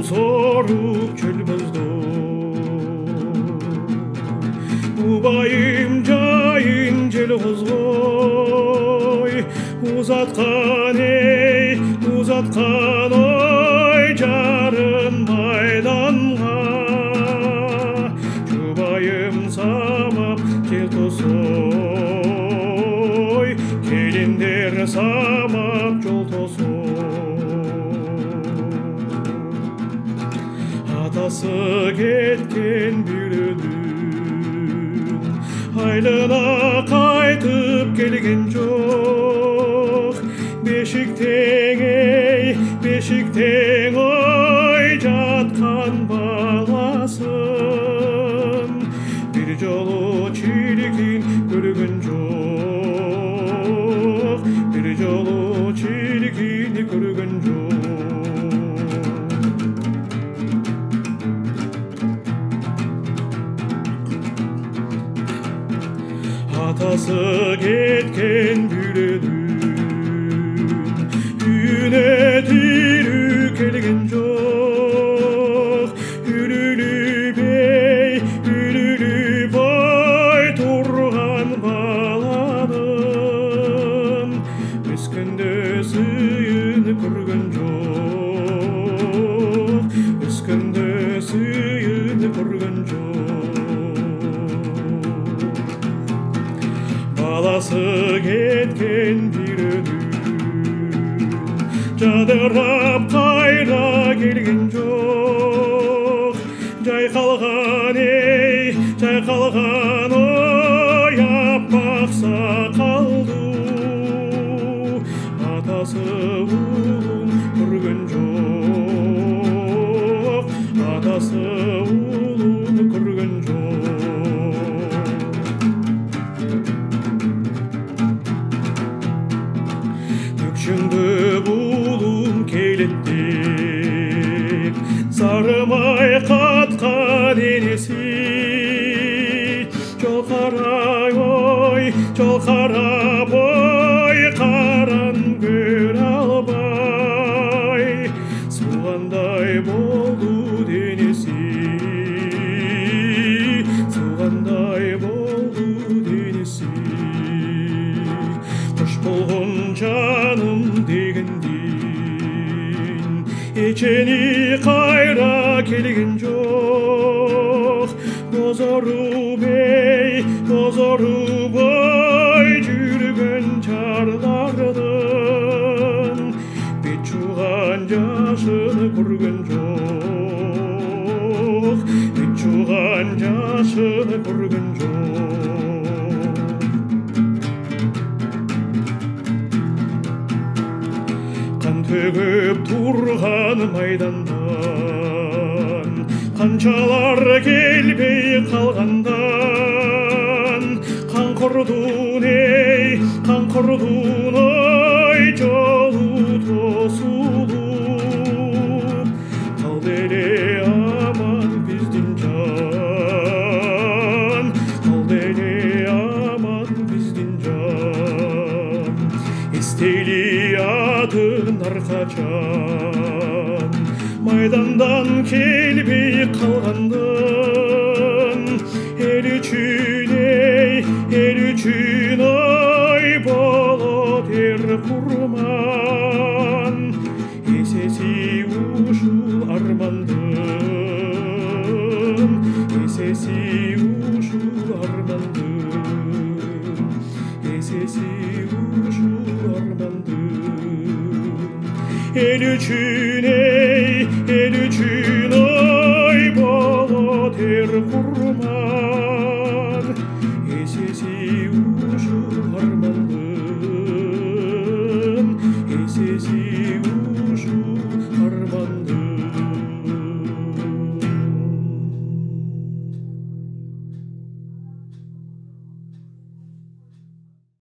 сорук чөл бозду. Убайым жайын жел козгой, узаткан ой жарын майданга. Жубайым самап жел тосой, келиндер самап жол тосой. Атасы кеткен бүйрөнүн айлына кайтып келген жок. Бешиктең ой жаткан баласын бир жолу чиркин көргөн жок. Бир жолу чиркин көргөн жок. Атасы кеткен бүйрөнүн үйүнө тирүү келген жок. Үрүлүп ой турган баланын өскөндө сыйын көргөн жок. Өскөндө сыйын көргөн жок. Баласы кеткен бүйрөнүн жадырап кайра келген жок. Жайкалган ой аппак сакалду. Атасы улун көргөн жок. Атасы улун көргөн жок. Өкшөңдө булум келет деп сарымай каткан энеси. Жол карап ой каран көрө албай суугандай болду денеси. Суугандай болду денеси. Кош болгон жаным дегендин эчени кайра келген жок. Бозоруп ой жүргөн чарлардын бет жууган жашын көргөн жок. Бет жууган жашын көргөн жок. Кан төгүп турган майдандан канчалар келбей калгандан канкордун ой жолу тосулуп калды эле аман биздин жан. Калды эле аман биздин жан. Эстейли атын аркачан майдандан келбей калгандын эл үчүн ой болот эр курман. Эсеси ушул армандын. Эсеси ушул армандын. Эсеси ушул армандын. Эл үчүн ой болот эр курман. Эсеси